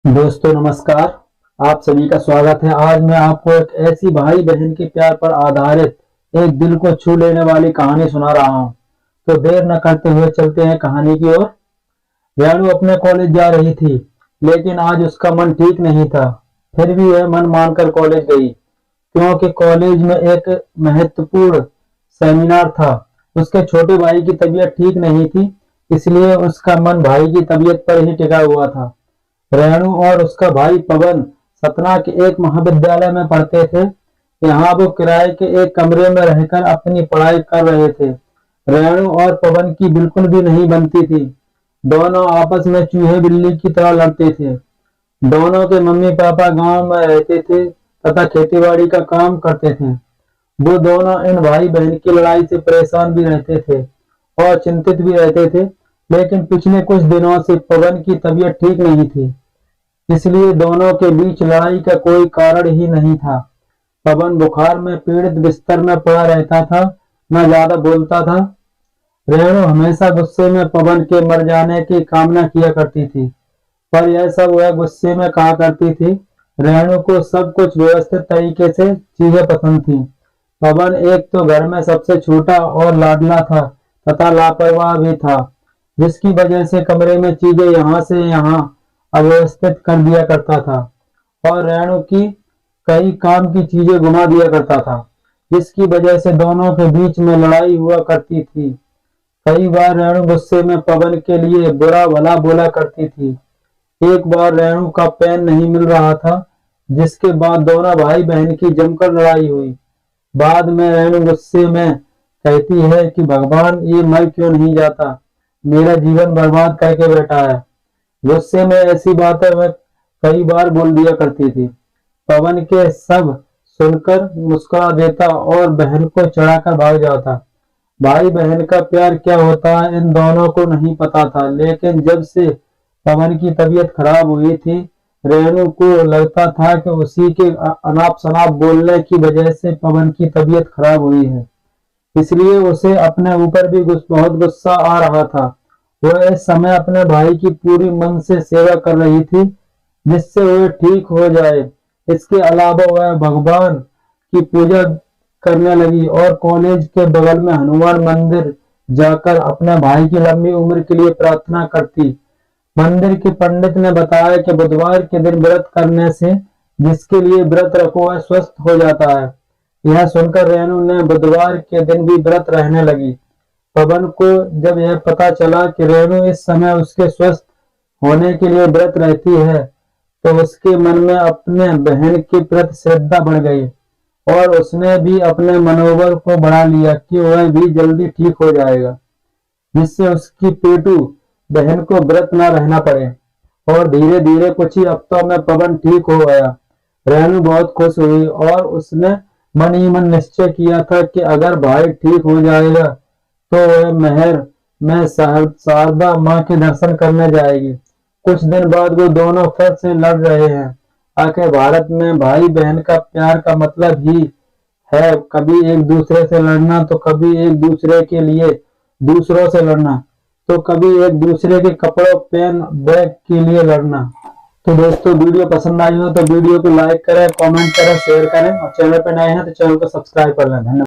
दोस्तों नमस्कार। आप सभी का स्वागत है। आज मैं आपको एक ऐसी भाई बहन के प्यार पर आधारित एक दिल को छू लेने वाली कहानी सुना रहा हूँ। तो देर न करते हुए चलते हैं कहानी की ओर। रेणु अपने कॉलेज जा रही थी, लेकिन आज उसका मन ठीक नहीं था। फिर भी वह मन मानकर कॉलेज गई, क्योंकि कॉलेज में एक महत्वपूर्ण सेमिनार था। उसके छोटे भाई की तबीयत ठीक नहीं थी, इसलिए उसका मन भाई की तबीयत पर ही टिका हुआ था। रेणु और उसका भाई पवन सतना के एक महाविद्यालय में पढ़ते थे। यहाँ वो किराए के एक कमरे में रहकर अपनी पढ़ाई कर रहे थे। रेणु और पवन की बिल्कुल भी नहीं बनती थी। दोनों आपस में चूहे बिल्ली की तरह लड़ते थे। दोनों के मम्मी पापा गांव में रहते थे तथा खेतीबाड़ी का काम करते थे। वो दोनों इन भाई बहन की लड़ाई से परेशान भी रहते थे और चिंतित भी रहते थे। लेकिन पिछले कुछ दिनों से पवन की तबीयत ठीक नहीं थी, इसलिए दोनों के बीच लड़ाई का कोई कारण ही नहीं था। पवन बुखार में पीड़ित बिस्तर में पड़ा रहता था, न ज्यादा बोलता था। रेणु हमेशा गुस्से में पवन के मर जाने की कामना किया करती थी, पर यह सब वह गुस्से में कहा करती थी। रेणु को सब कुछ व्यवस्थित तरीके से चीजें पसंद थी। पवन एक तो घर में सबसे छोटा और लाडला था तथा लापरवाह भी था, जिसकी वजह से कमरे में चीजें यहाँ से यहाँ अव्यवस्थित कर दिया करता था और रेणु की कई काम की चीजें घुमा दिया करता था, जिसकी वजह से दोनों के बीच में लड़ाई हुआ करती थी। कई बार रेणु गुस्से में पवन के लिए बुरा भला बोला करती थी। एक बार रेणु का पेन नहीं मिल रहा था, जिसके बाद दोनों भाई बहन की जमकर लड़ाई हुई। बाद में रेणु गुस्से में कहती है कि भगवान, ये मर क्यों नहीं जाता, मेरा जीवन बर्बाद करके बैठा है। गुस्से में ऐसी बातें वह कई बार बोल दिया करती थी। पवन के सब सुनकर मुस्कुरा देता और बहन को चढ़ाकर भाग जाता। भाई बहन का प्यार क्या होता है इन दोनों को नहीं पता था, लेकिन जब से पवन की तबीयत खराब हुई थी, रेणु को लगता था कि उसी के अनाप शनाप बोलने की वजह से पवन की तबीयत खराब हुई है। इसलिए उसे अपने ऊपर भी बहुत गुस्सा आ रहा था। वह इस समय अपने भाई की पूरी मन से सेवा कर रही थी, जिससे वह ठीक हो जाए। इसके अलावा वह भगवान की पूजा करने लगी और कॉलेज के बगल में हनुमान मंदिर जाकर अपने भाई की लंबी उम्र के लिए प्रार्थना करती। मंदिर के पंडित ने बताया कि बुधवार के दिन व्रत करने से जिसके लिए व्रत रखो वह स्वस्थ हो जाता है। यह सुनकर रेणु ने बुधवार के दिन भी व्रत रहने लगी। पवन को जब यह पता चला कि रेणु इस समय उसके स्वस्थ होने के लिए व्रत रहती है, तो उसके मन में अपने बहन के प्रति श्रद्धा बढ़ गई और उसने भी अपने मनोबल को बढ़ा लिया कि वह भी जल्दी ठीक हो जाएगा, जिससे उसकी पेटू बहन को व्रत न रहना पड़े। और धीरे धीरे कुछ ही हफ्तों में पवन ठीक हो गया। रेणु बहुत खुश हुई और उसने मन ही मन निश्चय किया था कि अगर भाई ठीक हो जाएगा तो वह महर में शारदा माँ के दर्शन करने जाएगी। कुछ दिन बाद वो दोनों फिर से लड़ रहे हैं। आखिर भारत में भाई बहन का प्यार का मतलब ही है कभी एक दूसरे से लड़ना, तो कभी एक दूसरे के लिए दूसरों से लड़ना, तो कभी एक दूसरे के कपड़ों पेन बैग के लिए लड़ना। तो दोस्तों, वीडियो पसंद आई हो तो वीडियो को लाइक करें, कमेंट करें, शेयर करें और चैनल पर नए हैं तो चैनल को सब्सक्राइब कर लें। धन्यवाद।